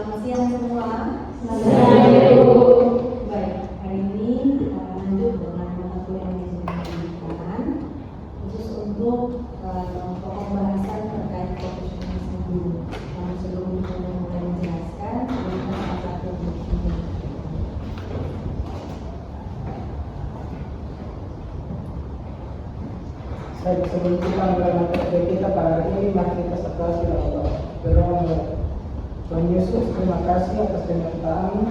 Selamat siang semua. Baik, hari ini kita lanjut dengan mata kuliah manajemen pendidikan khusus untuk pokok bahasan terkait profesionalisme guru. Namun sebelum kita mulai menjelaskan, kita salah satu ini. Sebelum kita mulai materi kita pada hari ini, mari kita berdoa kepada Allah. Berdoa, Tuhan Yesus, terima kasih atas penyertaan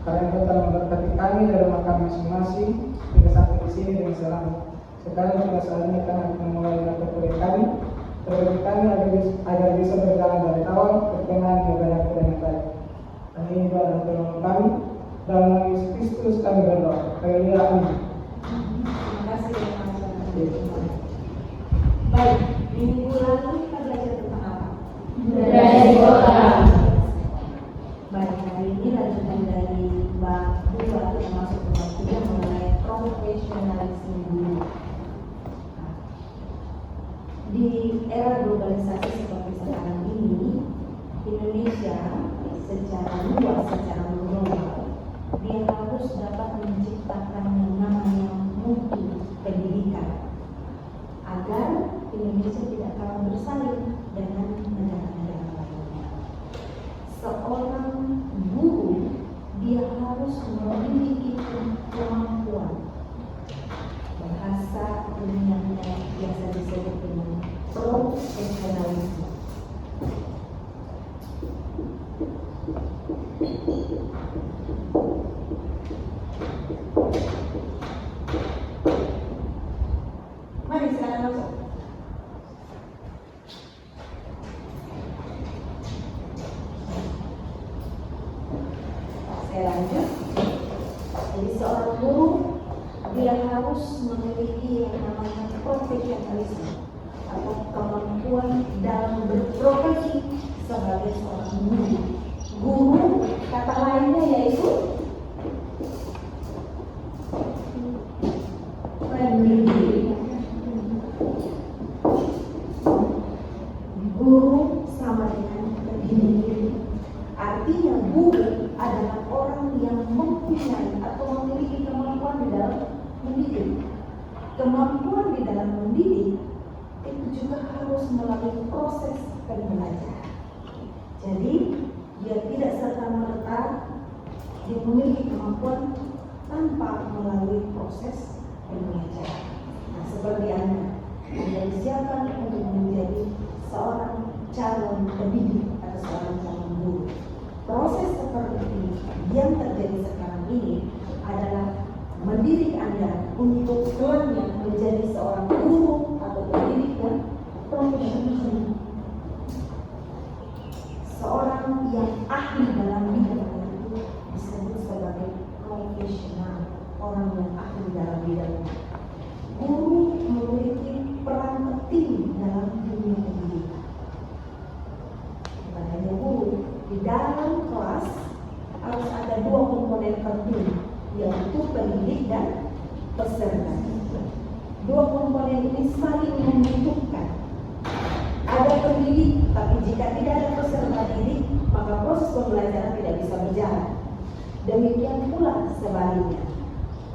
karena Engkau telah memberkati kami dari rumah kami masing-masing hingga sampai di sini dengan selamat. Sekarang pada saat ini kami akan memulai mata kuliah kami. Terlebih kami agar bisa berjalan dari awal ke tengah yang banyak yang baik. Dan ini doa dan permohonan kami dalam nama Yesus Kristus kami berdoa. Haleluya, amin. Terima kasih teman-teman. Baik, minggu lalu kita belajar tentang apa? Budaya kota. Baik, hari ini lanjutan dari bab 2 kita masuk ke bab 3 mengenai profesionalisme guru. Di era globalisasi seperti sekarang ini, Indonesia secara luas, secara global, dia harus dapat menciptakan yang namanya mutu pendidikan agar Indonesia tidak kalah bersaing dengan negara-negara lainnya. Seorang guru dia harus memiliki kemampuan bahasa ilmiahnya biasa disebut dengan profesionalisme. Mari sekarang masuk. Saya lanjut. Jadi seorang guru dia harus memiliki yang namanya profesionalisme atau kemampuan dalam berprofesi sebagai seorang guru. Guru kata lainnya yaitu pendidik. Guru sama dengan pendidik. Artinya guru adalah orang yang mempunyai atau memiliki kemampuan di dalam mendidik. Kemampuan di dalam mendidik itu juga harus melalui proses pembelajaran. Jadi dia tidak serta-merta dia memiliki kemampuan tanpa melalui proses pembelajaran. Nah, seperti Anda disiapkan untuk menjadi seorang calon pendidik atau seorang calon guru. Proses seperti ini yang terjadi sekarang ini adalah mendidik Anda untuk selanjutnya menjadi seorang guru atau pendidik yang profesional. Seorang yang ahli dalam bidangnya itu disebut sebagai profesional, orang yang ahli dalam bidangnya. Guru memiliki peran penting dalam dunia pendidikan. Bukan hanya guru, di dalam kelas harus ada dua komponen penting, yaitu pendidik dan peserta. Dua komponen ini saling membutuhkan. Ada pendidik, tapi jika tidak ada peserta didik, maka proses pembelajaran tidak bisa berjalan. Demikian pula sebaliknya.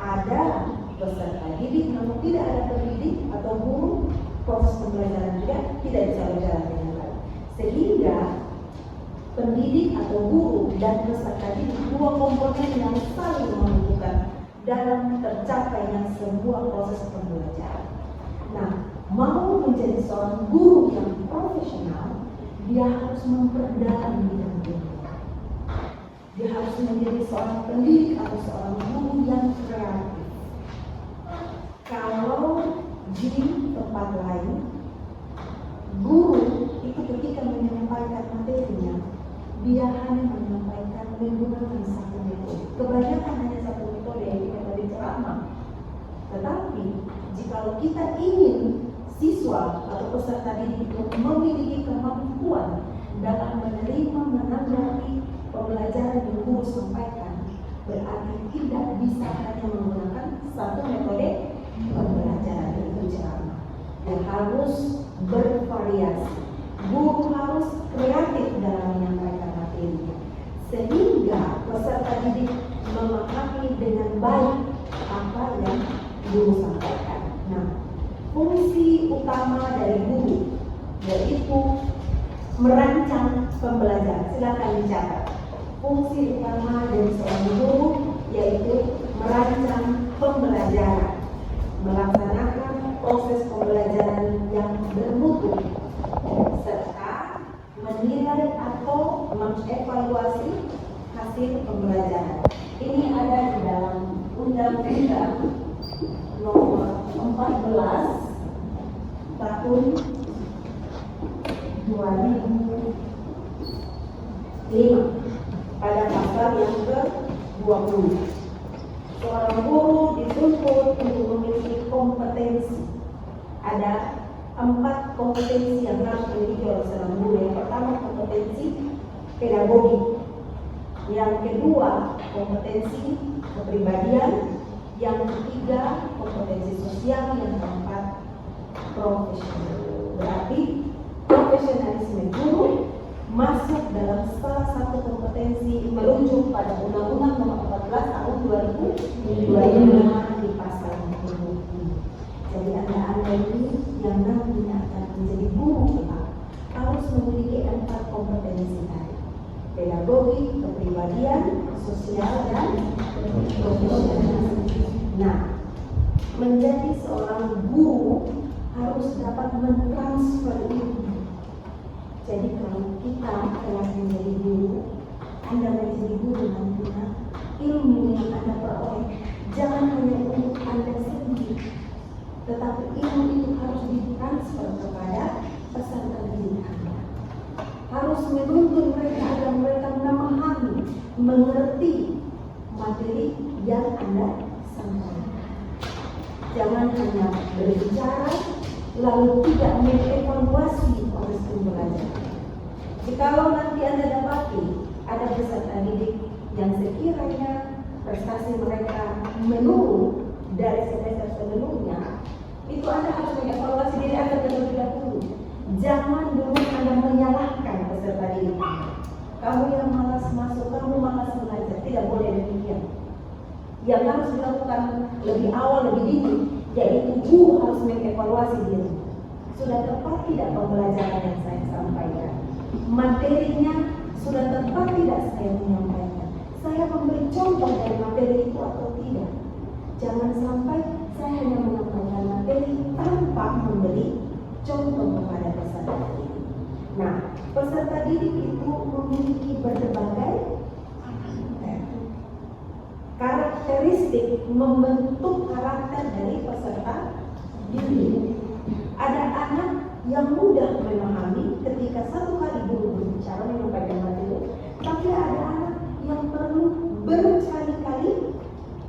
Ada peserta didik, namun tidak ada pendidik atau guru, proses pembelajaran juga tidak bisa berjalan dengan baik. Sehingga pendidik atau guru dan peserta didik dua komponen yang saling membutuhkan dalam tercapainya sebuah proses pembelajaran. Nah, mau menjadi seorang guru yang profesional, dia harus memperdalam bidang ilmu. Dia harus menjadi seorang pendidik atau seorang guru yang kreatif. Kalau di tempat lain, guru itu ketika menyampaikan materinya, dia hanya menyampaikan menggunakan satu metode. Kebanyakan hanya satu metode, yaitu metode ceramah. Tetapi jikalau kita ingin siswa atau peserta didik itu memiliki kemampuan dalam menerima menanggapi pembelajaran yang guru sampaikan, berarti tidak bisa hanya menggunakan satu metode pembelajaran, yaitu ceramah. Dia harus bervariasi. Guru harus kreatif dalam menyampaikan materi. utama dari guru, yaitu merancang pembelajaran. Silakan dicatat. Fungsi utama dari seorang guru yaitu merancang pembelajaran, melaksanakan proses pembelajaran yang bermutu, serta menilai atau mengevaluasi hasil pembelajaran. Ini ada di dalam Undang-Undang Nomor 14 Tahun 2005 pada pasal yang ke-20. Seorang guru dituntut untuk memiliki kompetensi. Ada 4 kompetensi yang harus dimiliki oleh seorang guru. Yang pertama, kompetensi pedagogi. Yang kedua, kompetensi kepribadian. Yang ketiga, kompetensi sosial. Yang keempat, profesional. Berarti profesionalisme guru masuk dalam salah satu kompetensi merujuk pada Undang-Undang Nomor 14 Tahun 2005 di pasal 20. Jadi anda ini yang nantinya akan menjadi guru kita harus memiliki 4 kompetensi tadi: pedagogi, kepribadian, sosial, dan profesional. Nah, menjadi seorang guru harus dapat mentransfer ilmu. Jadi kalau kita telah menjadi guru, Anda menjadi guru nantinya, ilmu yang Anda peroleh jangan hanya untuk Anda sendiri, tetapi ilmu itu harus ditransfer kepada peserta didik Anda. Harus menuntun mereka agar mereka memahami, mengerti materi yang Anda sampaikan. Jangan hanya berbicara lalu tidak mengevaluasi proses pembelajaran. Jikalau nanti Anda dapati ada peserta didik yang sekiranya prestasi mereka menurun dari semester sebelumnya, itu Anda harus mengevaluasi diri Anda terlebih dahulu. Jangan dulu Anda menyalahkan peserta didik. Kamu yang malas masuk, kamu malas belajar. Tidak boleh demikian. Yang harus dilakukan lebih awal, lebih dini, yaitu guru harus mengevaluasi diri. Sudah tepat tidak pembelajaran yang saya sampaikan? Materinya sudah tepat tidak saya menyampaikan? Saya memberi contoh dari materi itu atau tidak? Jangan sampai saya hanya menyampaikan materi tanpa memberi contoh kepada peserta didik. Nah, peserta didik itu memiliki berbagai karakteristik membentuk karakter dari peserta didik. Ada anak yang mudah memahami ketika satu kali guru berbicara menyampaikan materi, tapi ada anak yang perlu berkali-kali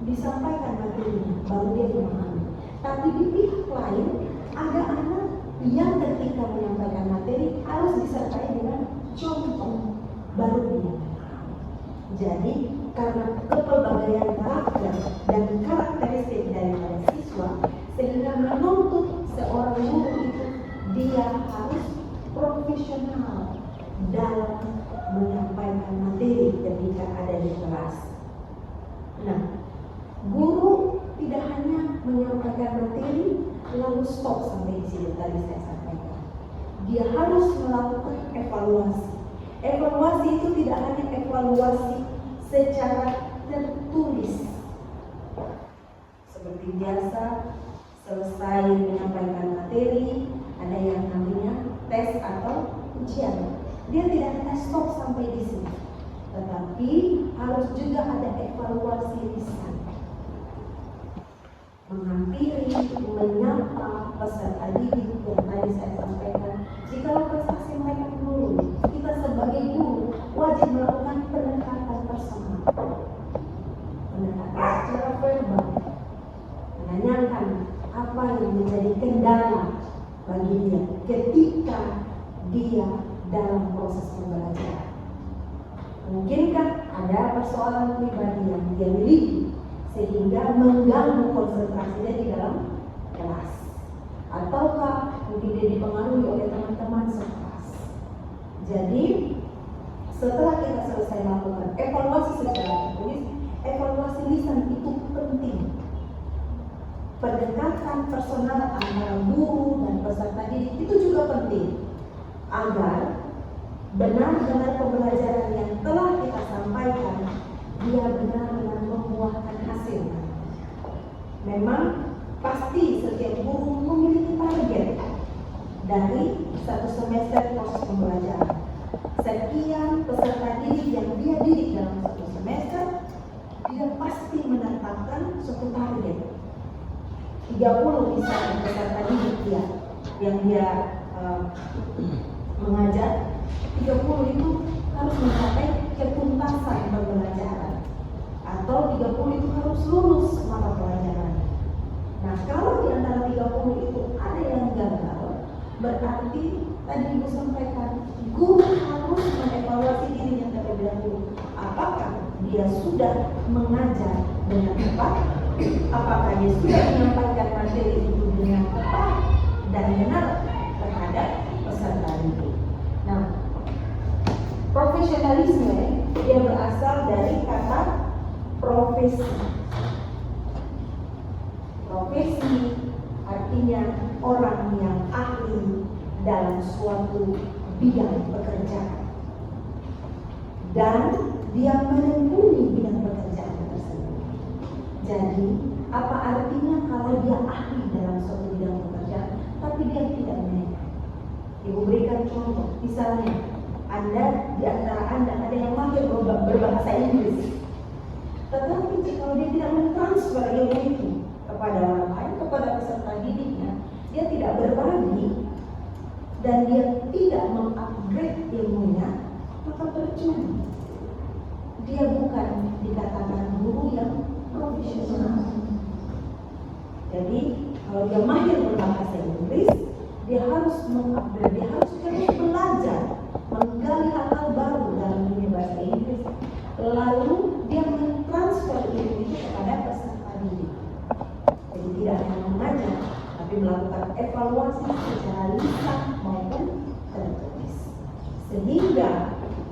disampaikan materinya baru dia memahami. Tapi di pihak lain ada anak yang ketika menyampaikan materi harus disertai dengan contoh baru dia memahami. Jadi karena kepelbagaian karakter dan karakteristik daripada siswa, sehingga menuntut seorang guru itu dia harus profesional dalam menyampaikan materi ketika ada di kelas. Nah, guru tidak hanya menyampaikan materi lalu stop sampai di sini tadi saya sampaikan. Dia harus melakukan evaluasi. Evaluasi itu tidak hanya evaluasi secara tertulis. Seperti biasa, selesai menyampaikan materi, ada yang namanya tes atau ujian. Dia tidak hanya stop sampai di sini, tetapi harus juga ada evaluasi lisan. Menghampiri, menyapa peserta didik yang tadi saya sampaikan. Jika prestasi mereka menurun, kita sebagai guru wajib melakukan pendekatan personal, pendekatan secara verbal, menanyakan apa yang menjadi kendala bagi dia ketika dia dalam proses pembelajaran. Mungkinkah ada persoalan pribadi yang dia miliki sehingga mengganggu konsentrasinya di dalam kelas, ataukah mungkin dia dipengaruhi oleh teman-teman sekelas. Jadi setelah kita selesai melakukan evaluasi secara tertulis, evaluasi lisan itu penting. pendekatan personal antara guru dan peserta didik itu juga penting agar benar-benar pembelajaran yang telah kita sampaikan dia benar-benar membuahkan hasil. Memang pasti setiap guru memiliki target dari satu semester proses pembelajaran. Sekian peserta didik yang dia didik dalam satu semester, dia pasti menetapkan suatu target. 30 misalnya peserta didik dia yang dia mengajar, 30 itu harus mencapai ketuntasan pembelajaran atau 30 itu harus lulus mata pelajaran. Nah, kalau di antara 30 itu ada yang gagal, berarti tadi Ibu sampaikan guru harus mengevaluasi dirinya terlebih dahulu. Apakah dia sudah mengajar dengan tepat? Apakah dia sudah menyampaikan materi itu dengan tepat dan benar terhadap peserta didik? Nah, profesionalisme dia berasal dari kata profesi. Profesi artinya orang yang ahli dalam suatu bidang pekerjaan dan dia menekuni bidang pekerjaan tersebut. Jadi apa artinya kalau dia ahli dalam suatu bidang pekerjaan tapi dia tidak menekan? Ibu berikan contoh, misalnya di antara Anda ada yang mahir berbahasa Inggris, tetapi kalau dia tidak mentransfer ilmu itu kepada orang lain, kepada peserta didiknya, dia tidak berbagi dan dia tidak mengupgrade ilmunya, maka percuma. Dia bukan dikatakan guru yang profesional. Jadi kalau dia mahir berbahasa Inggris, dia harus mengupgrade, dia harus terus belajar, menggali hal-hal baru dalam dunia bahasa Inggris. Lalu dia mentransfer ilmu itu kepada peserta didik. Jadi tidak hanya mengajar, tapi melakukan evaluasi secara lisan maupun tertulis, sehingga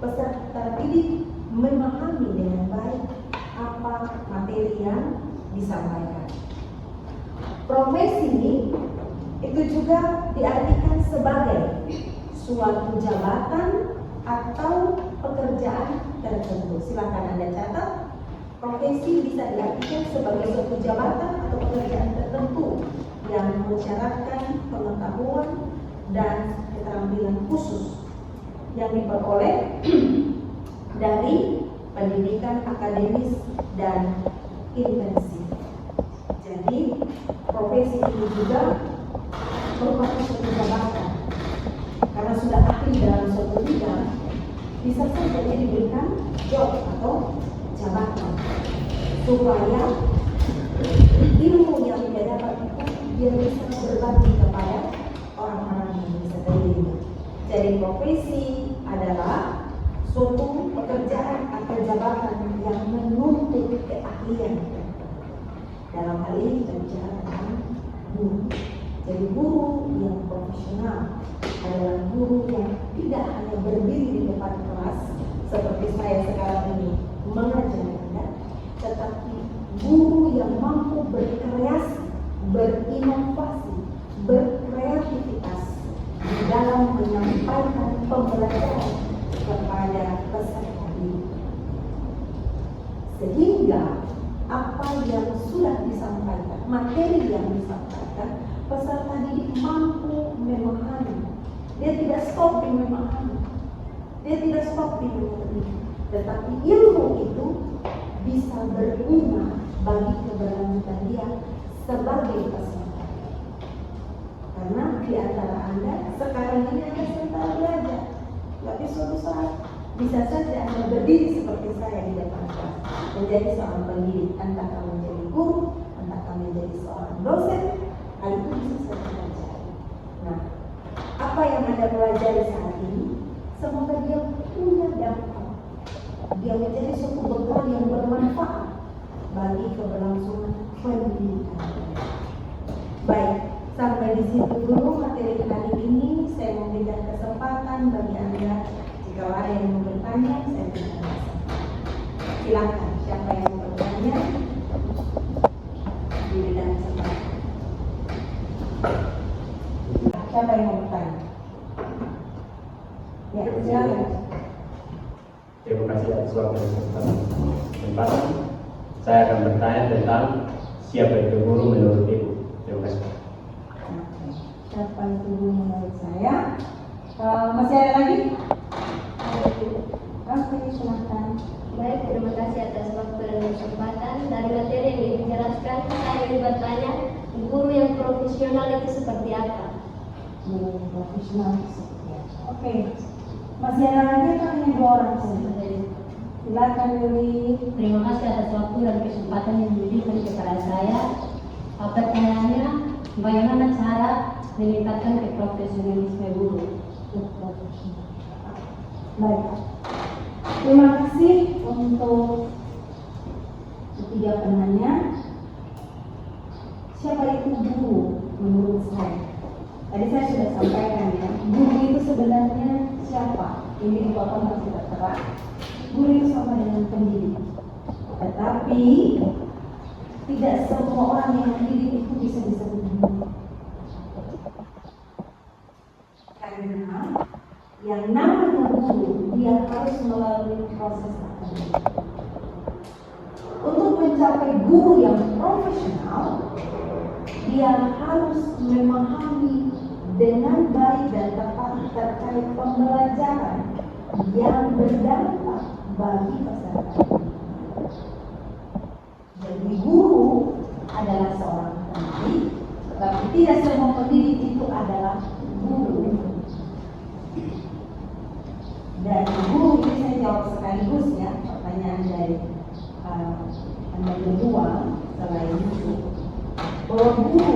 peserta didik memahami dengan baik apa materi yang disampaikan. Profesi itu juga diartikan sebagai suatu jabatan atau pekerjaan tertentu. Silakan Anda catat, profesi bisa diartikan sebagai suatu jabatan atau pekerjaan tertentu yang mensyaratkan pengetahuan dan keterampilan khusus yang diperoleh dari pendidikan akademis dan intensif. Jadi profesi ini juga merupakan suatu jabatan. Karena sudah ahli dalam suatu bidang, bisa saja dia diberikan job atau jabatan supaya ilmu yang dia dapat itu dia bisa berbagi kepada orang-orang yang bisa terima. Jadi profesi adalah suatu pekerjaan atau jabatan yang menuntut keahlian. Dalam hal ini kita bicara tentang guru. Jadi guru yang profesional adalah guru yang tidak hanya berdiri di depan kelas seperti saya sekarang ini mengajar Anda, tetapi guru yang mampu berkreasi, berinovasi, berkreativitas di dalam menyampaikan pembelajaran kepada peserta didik, sehingga apa yang sudah disampaikan, materi yang disampaikan, peserta didik mampu memahami. Dia tidak stop di memahami, dia tidak stop di mengerti, tetapi ilmu itu bisa berguna bagi keberlanjutan dia sebagai peserta. Karena di antara Anda sekarang ini Anda sedang belajar, tapi suatu saat bisa saja Anda berdiri seperti saya di depan kelas, menjadi seorang pendidik, entah kamu menjadi guru, entah kamu menjadi seorang dosen, hal itu bisa saya pelajari. Nah, apa yang Anda pelajari saat ini, semoga dia punya dampak, dia menjadi suatu bekal yang bermanfaat bagi keberlangsungan pendidikan. Baik, sampai di situ dulu materi hari ini. Saya memberikan kesempatan bagi Anda. Jika ada yang mau bertanya, saya berikan kesempatan. Silakan, siapa yang mau bertanya? Diberikan kesempatan. Terima kasih atas waktu dan kesempatan. Saya akan bertanya tentang siapa itu guru menurut Ibu. Terima kasih. Siapa itu guru menurut saya? Masih ada lagi? Oke, silakan. Baik, terima kasih atas waktu dan kesempatan. Dari materi yang dijelaskan, saya ingin bertanya, guru yang profesional itu seperti apa? Guru profesional seperti apa? Oke, masih ada lagi kan yang 2 orang saja. Silakan Yuri. Terima kasih atas waktu dan kesempatan yang diberikan kepada saya. Pertanyaannya, bagaimana cara meningkatkan keprofesionalisme guru? Baik. Terima kasih untuk ketiga penanya. Siapa itu guru menurut saya? Tadi saya sudah sampaikan ya, guru itu sebenarnya siapa? Ini dipotong masih tertera. Guru itu sama dengan pendidik. Tetapi tidak semua orang yang mendidik itu bisa disebut guru. Karena yang namanya guru, dia harus melalui proses akademik. Untuk mencapai guru yang profesional, dia harus memahami dengan baik dan tepat terkait pembelajaran yang berdampak bagi peserta. Jadi guru adalah seorang pendidik, tetapi tidak semua pendidik itu adalah guru. Dan guru ini saya jawab sekaligus ya pertanyaan dari Anda berdua selain itu, bahwa guru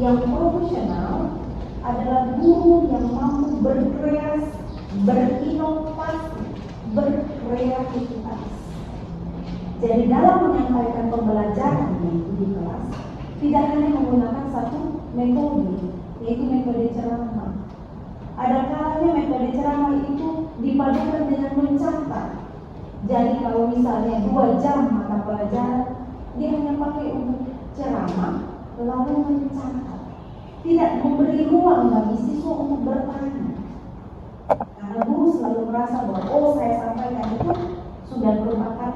yang profesional adalah guru yang mampu berkreasi, berinovasi, berkreativitas. Jadi dalam menyampaikan pembelajaran di kelas, tidak hanya menggunakan satu metode, yaitu metode ceramah. Ada kalanya metode ceramah itu dipadukan dengan mencatat. Jadi kalau misalnya 2 jam mata pelajaran, dia hanya pakai untuk ceramah, lalu mencatat. Tidak memberi ruang bagi siswa untuk bertanya. Karena guru selalu merasa bahwa saya sampaikan itu sudah merupakan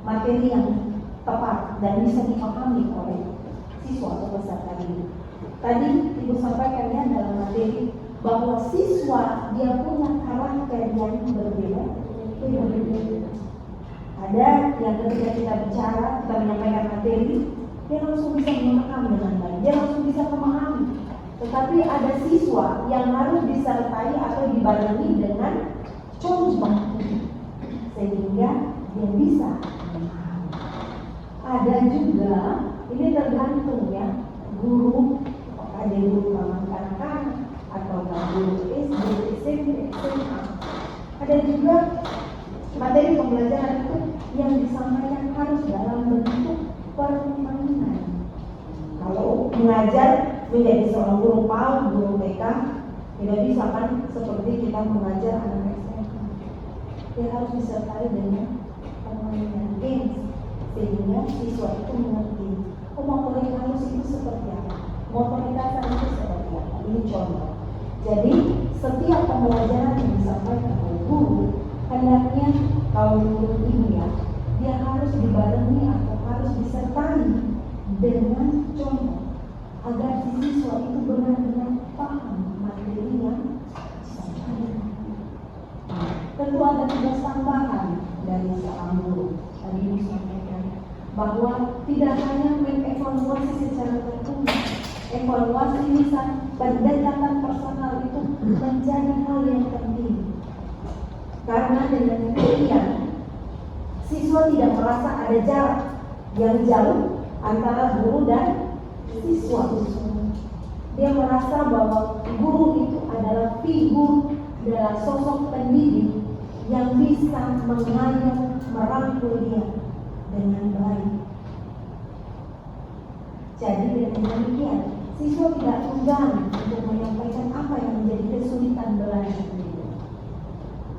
materi yang tepat dan bisa dipahami oleh siswa atau peserta didik. Tadi Ibu sampaikan ya dalam materi bahwa siswa dia punya karakter yang berbeda. Ada yang ketika kita bicara, kita menyampaikan materi, dia langsung bisa memahami dengan baik, dia langsung bisa memahami. Tetapi ada siswa yang harus disertai atau dibarengi dengan contoh, sehingga dia bisa memahami. Ada juga, ini tergantung ya, guru, apakah dia guru ramah kanak-kanak atau guru SD, SMP, SMA. Ada juga materi pembelajaran itu yang disampaikan harus dalam bentuk permainan. Kalau mengajar menjadi seorang guru PAUD, guru TK, tidak bisa kan seperti kita mengajar anak SMA. Dia harus disertai dengan permainan games, sehingga siswa itu mengerti motorik halus itu seperti apa, motorik kasar itu seperti apa. Ini contoh. Jadi setiap pembelajaran yang disampaikan oleh guru, hendaknya kalau menurut Ibu ya, dia harus dibarengi atau harus disertai dengan contoh, agar si siswa itu benar-benar paham materi yang disampaikan. Tentu ada tugas tambahan dari seorang guru. Tadi Ibu sampaikan bahwa tidak hanya mengevaluasi secara tertulis, evaluasi lisan, pendekatan personal itu menjadi hal yang penting. Karena dengan demikian siswa tidak merasa ada jarak yang jauh antara guru dan siswa. Dia merasa bahwa guru itu adalah figur, adalah sosok pendidik yang bisa mengayom, merangkul dia dengan baik. Jadi dengan demikian siswa tidak enggan untuk menyampaikan apa yang menjadi kesulitan belajar itu.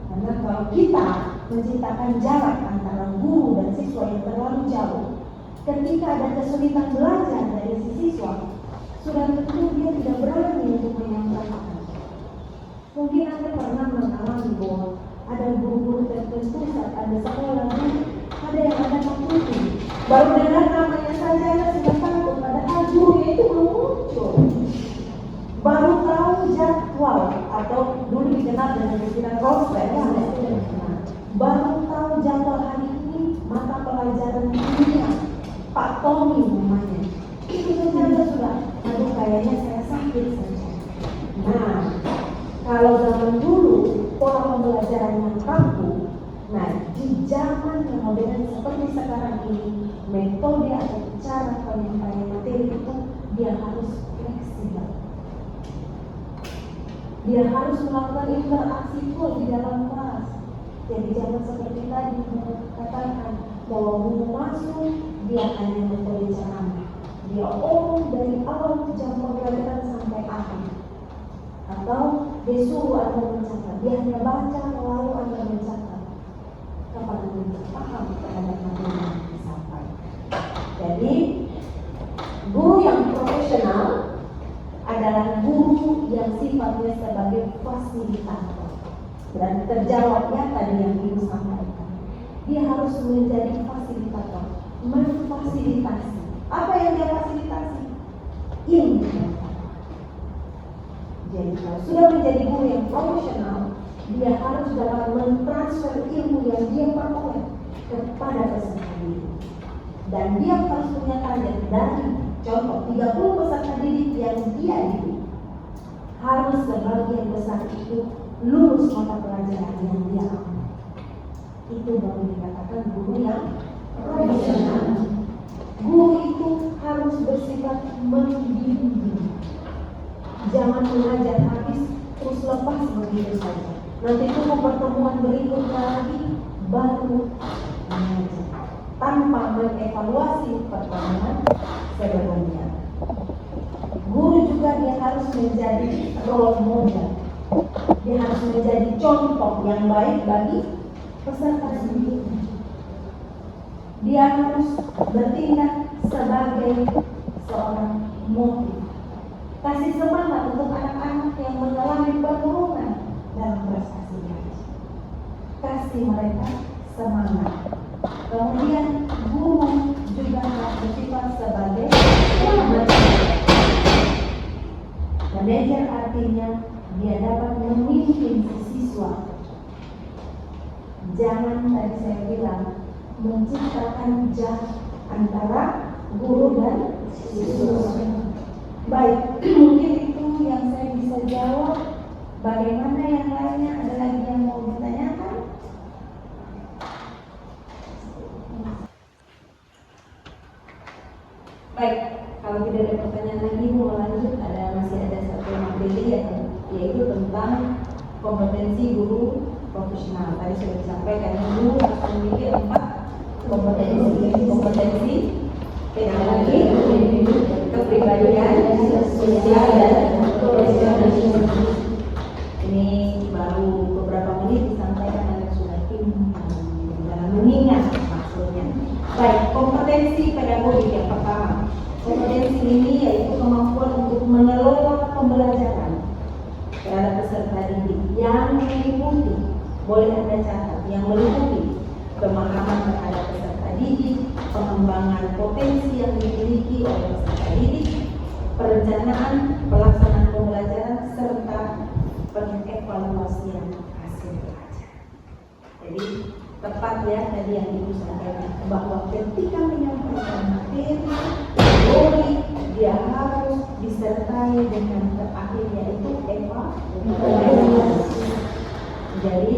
Karena kalau kita menciptakan jarak antara guru dan siswa yang terlalu jauh, ketika ada kesulitan belajar dari si siswa, sudah tentu dia tidak berani untuk menyampaikan. Mungkin Anda pernah mengalami bahwa ada guru-guru tertentu saat Baru dengar namanya saja Anda sudah takut, padahal gurunya itu belum muncul. Baru tahu jadwal atau dulu dikenal dengan istilah roster ya. Baru tahu jadwal hari ini mata pelajaran kimia, Pak Tommy namanya. Itu saja sudah, aduh kayaknya saya sakit saja. Nah, kalau zaman dulu pola pembelajaran yang kaku, nah di zaman yang modern seperti sekarang ini, metode atau cara penyampaian materi itu dia harus fleksibel. Dia harus melakukan interaksi full di dalam kelas. Jadi jangan seperti tadi katakan bahwa guru masuk dia hanya metode ceramah. Dia omong dari awal jam pembelajaran sampai akhir. Atau dia suruh Anda mencatat, dia hanya baca lalu Anda mencatat. Kapan Anda paham terhadap materi yang disampaikan? Jadi guru yang profesional adalah guru yang sifatnya sebagai fasilitator. Dan terjawabnya tadi yang Ibu sampaikan. Dia harus menjadi fasilitator, memfasilitasi. Apa yang dia fasilitasi? Ilmu. Jadi kalau sudah menjadi guru yang profesional, dia harus dapat mentransfer ilmu yang dia peroleh kepada peserta didik. Dan dia harus punya target dari contoh 30 peserta didik yang dia didik. Harus sebagian besar itu lulus mata pelajaran yang dia ambil. Itu baru dikatakan guru yang profesional. Guru itu harus bersifat membimbing. Jangan mengajar habis terus lepas begitu saja. Nanti tunggu pertemuan berikutnya lagi baru mengajar tanpa mengevaluasi pertemuan sebelumnya. Guru juga dia harus menjadi role model. Dia harus menjadi contoh yang baik bagi peserta didik. Dia harus bertindak sebagai seorang motiv. Kasih semangat untuk anak-anak yang mengalami penurunan dalam prestasi belajar. Kasih mereka semangat. Kemudian guru juga harus bersifat sebagai manajer, artinya dia dapat memimpin siswa. Jangan tadi saya bilang menciptakan jarak antara guru dan siswa. Baik, mungkin itu yang saya bisa jawab. Bagaimana yang lainnya? Ada lagi yang mau ditanyakan? Baik, kalau tidak ada pertanyaan lagi mau lanjut, masih ada satu materi yaitu tentang kompetensi guru profesional. Tadi sudah disampaikan guru harus memiliki 4 kompetensi pedagogi, kepribadian, sosial dan profesional. Ini baru beberapa menit disampaikan dan sudah dalam mengingat maksudnya. Baik, kompetensi pedagogik yang pertama. Kompetensi ini yaitu kemampuan untuk mengelola pembelajaran terhadap peserta didik yang meliputi, boleh Anda catat, yang meliputi pemahaman terhadap peserta didik, pengembangan potensi yang dimiliki oleh peserta didik, perencanaan, pelaksanaan pembelajaran, serta pengevaluasian hasil belajar. Jadi tepat ya tadi yang Ibu sampaikan bahwa ketika menyampaikan materi teori dia harus disertai dengan terakhir yaitu evaluasi. Jadi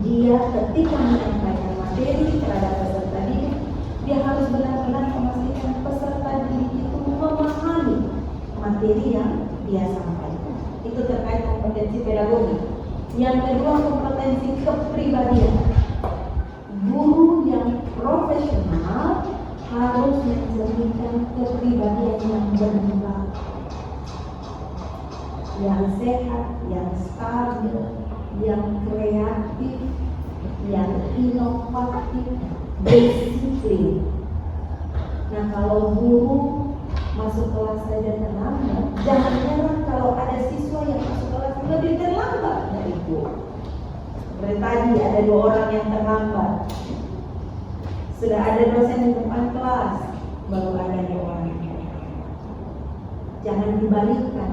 dia ketika menyampaikan materi terhadap peserta didik, dia harus benar-benar memastikan peserta didik itu memahami materi yang dia sampaikan. Itu terkait kompetensi pedagogi. Yang kedua, kompetensi kepribadian. Guru yang profesional harus mencerminkan kepribadian yang berkembang, yang sehat, yang stabil, yang kreatif, yang inovatif, disiplin. Nah, kalau guru masuk kelas saja terlambat, jangan heran kalau ada siswa yang masuk kelas lebih terlambat dari guru. Seperti tadi ada 2 orang yang terlambat. Sudah ada dosen di depan kelas, baru ada doa. Jangan dibalikkan,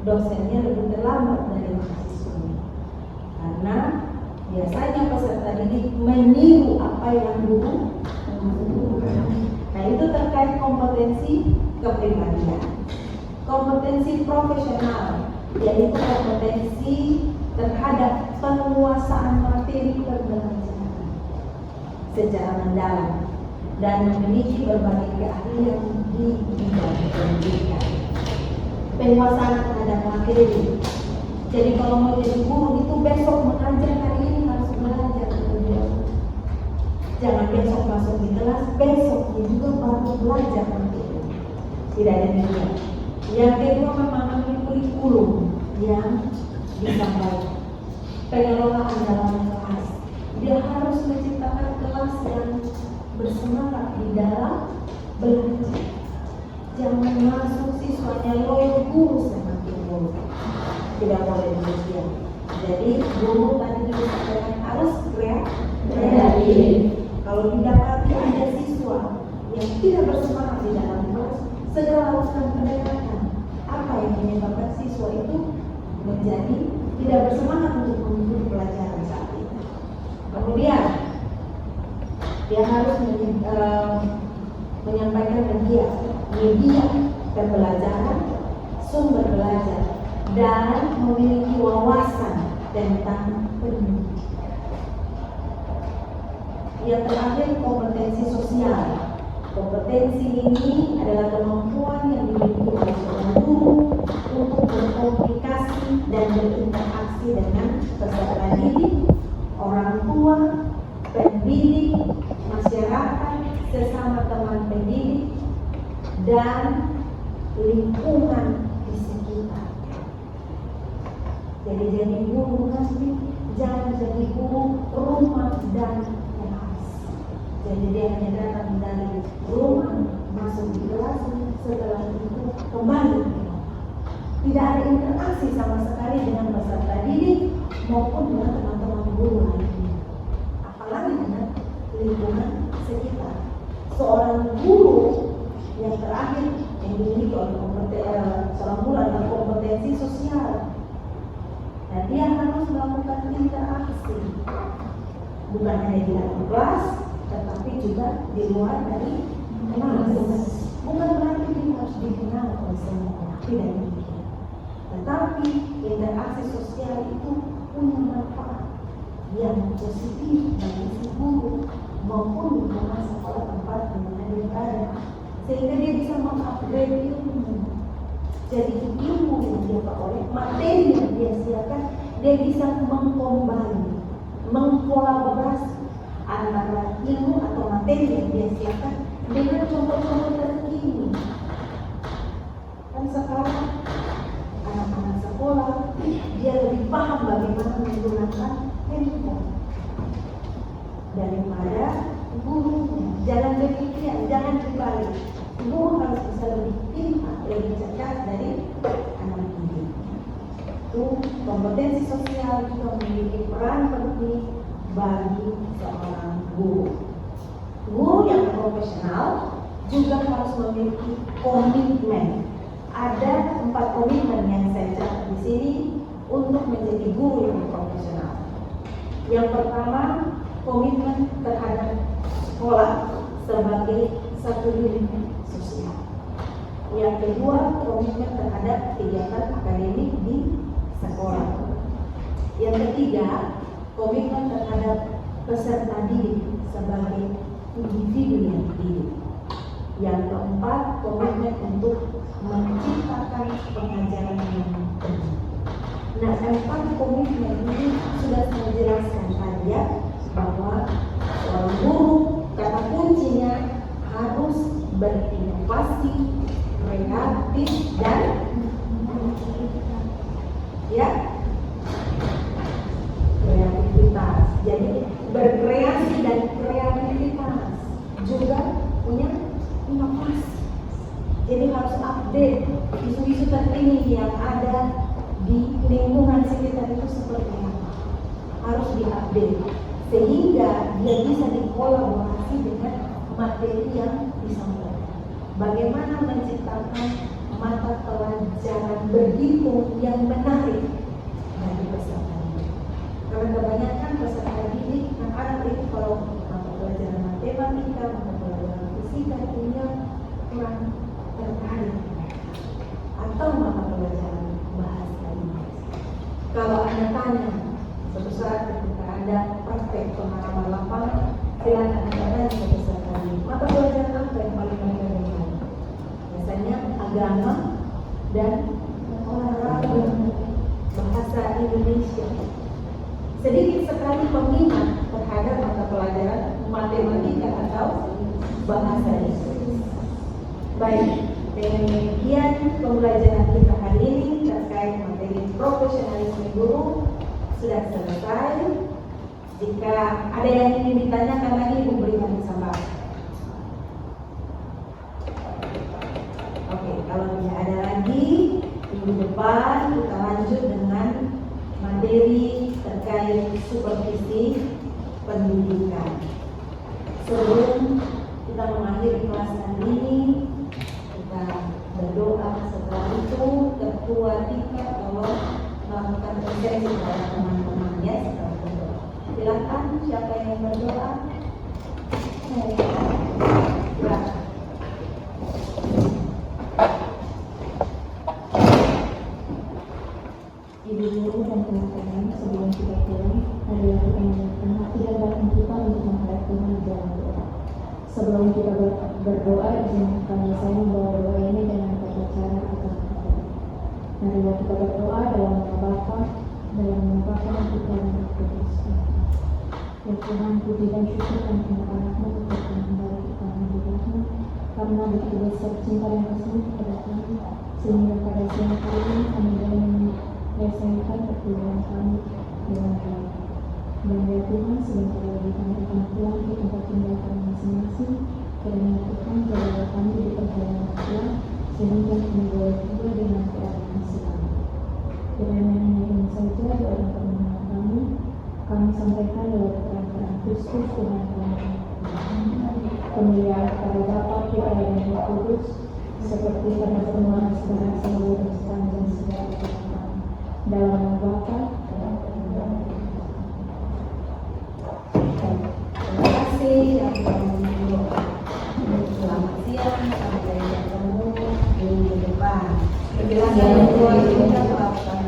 dosennya lebih terlambat dari mahasiswanya. Karena biasanya peserta didik meniru apa yang guru. Nah, itu terkait kompetensi kepribadian. Kompetensi profesional, yaitu kompetensi terhadap penguasaan materi pembelajaran secara mendalam dan memiliki berbagai keahlian di bidang pendidikan. Penguasaan terhadap materi. Jadi kalau mau jadi guru itu besok mengajar, hari ini harus belajar. Jangan besok masuk di kelas, besoknya juga baru belajar materi. Tidak ada demikian. Yang kedua memahami kurikulum yang disampaikan. Pengelolaan dalam kelas. Dia harus menciptakan kelas yang bersemangat di dalam belajar. Jangan masuk siswanya loyo, guru semakin buruk. Tidak boleh demikian. Jadi guru tadi disampaikan harus kreatif. Kalau didapati ada siswa yang tidak bersemangat di dalam kelas, segera lakukan pendekatan. Apa yang menyebabkan siswa itu menjadi tidak bersemangat untuk mengikuti pelajaran saat itu. Kemudian dia harus menyampaikan media pembelajaran, sumber belajar, dan memiliki wawasan tentang pendidikan. Yang terakhir, kompetensi sosial. Kompetensi ini adalah kemampuan yang dimiliki oleh seorang guru untuk berkomunikasi dan berinteraksi dengan peserta didik, orang tua, pendidik, masyarakat, sesama teman pendidik, dan lingkungan di sekitar. Jadi guru nanti jangan jadi guru rumah dan kelas. Jadi dia hanya datang dari rumah, masuk di kelas, setelah itu kembali ke rumah. Tidak ada interaksi sama sekali dengan peserta didik maupun dengan teman-teman guru lainnya. Apalagi dengan lingkungan sekitar. Seorang guru yang terakhir yang dimiliki oleh seorang guru adalah kompetensi sosial. Dan dia harus melakukan interaksi, bukan hanya di dalam kelas, tetapi juga di luar dari kelas. Bukan berarti dia harus dikenal oleh semua orang, tidak demikian. Tetapi interaksi sosial itu punya manfaat yang positif bagi si guru maupun lingkungan sekolah tempat di mana dia berada, sehingga dia bisa mengupgrade ilmu. Jadi ilmu yang dia peroleh, materi yang dia siapkan, dia bisa mengkombinasi, mengkolaborasi antara ilmu atau materi yang dia siapkan dengan contoh-contoh terkini. Kan sekarang anak-anak sekolah dia lebih paham bagaimana menggunakan handphone daripada gurunya. Jangan demikian, jangan dibalik. Guru harus bisa lebih pintar, lebih cerdas dari anak didik. Itu kompetensi sosial juga memiliki peran penting bagi seorang guru. Guru yang profesional juga harus memiliki komitmen. Ada 4 komitmen yang saya catat di sini untuk menjadi guru yang profesional. Yang pertama, komitmen terhadap sekolah sebagai satu unit sosial. Yang kedua, komitmen terhadap kegiatan akademik di sekolah. Yang ketiga, komitmen terhadap peserta didik sebagai individu yang didik. Yang keempat, komitmen untuk menciptakan pengajaran yang benar. Nah, 4 komitmen ini sudah saya jelaskan tadi ya, bahwa seorang guru kata kuncinya harus berinovasi, kreatif, dan kreativitas. Jadi berkreasi dan kreativitas juga punya inovasi. Jadi harus update isu-isu terkini yang ada di lingkungan sekitar itu seperti apa. Harus diupdate sehingga dia bisa dikolaborasi dengan materi yang disampaikan. Bagaimana menciptakan mata pelajaran berhitung yang menarik bagi peserta didik. Karena kebanyakan peserta didik anak-anak itu kalau mata pelajaran matematika, mata pelajaran fisika punya kurang tertarik, atau mata pelajaran bahasa Inggris. Kalau Anda tanya suatu saat ketika ada praktek pengalaman lapangan, silakan Anda tanya ke peserta didik, mata pelajaran apa yang paling mereka minat? Biasanya agama dan olahraga, bahasa Indonesia. Sedikit sekali peminat terhadap mata pelajaran matematika atau bahasa Inggris. Baik, dengan demikian pembelajaran kita hari ini terkait materi profesionalisme guru sudah selesai. Jika ada yang ingin ditanyakan lagi, memberikan kesempatan. Oke, kalau tidak ada lagi, minggu depan kita lanjut dengan materi terkait supervisi pendidikan. Sebelum kita mengakhiri kelas hari ini, kita berdoa. Setelah itu ketua tingkat tolong melakukan konferensi kepada teman-temannya setelah berdoa. Silakan, siapa yang berdoa? Silakan. Ibu guru dan teman-teman, sebelum kita pulang, adalah pengingatkan hati dan batin kita untuk menghadap Tuhan di dalam doa. Sebelum kita berdoa, izinkan saya membawa doa ini dengan tata cara atau kata. Marilah kita berdoa dalam nama Bapa, dalam nama Bapa dan Putra dan Roh Kudus. Ya Tuhan, puji dan syukur kami anak-anakmu untuk kembali kita menghidupmu, karena begitu besar cinta dan kasih kepada kami, sehingga pada siang hari ini kami boleh menyelesaikan perkuliahan kami dengan baik. Dan ya Tuhan, sebentar lagi kami akan pulang ke tempat tinggal kami masing-masing. Kiranya Tuhan jaga kami di perjalanan pulang, sehingga kami boleh tiba dengan keadaan selamat. Kiranya hanya ini saja doa permohonan kami sampaikan lewat peran-peran Kristus Tuhan kami. Kemuliaan kepada Bapa, Putra dan Roh Kudus, seperti pada permulaan sekarang selalu dan sepanjang segala zaman. Dalam nama Bapa. Terima kasih yang berdoa. Selamat siang, sampai ketemu minggu depan. Penjelasan yang kita lakukan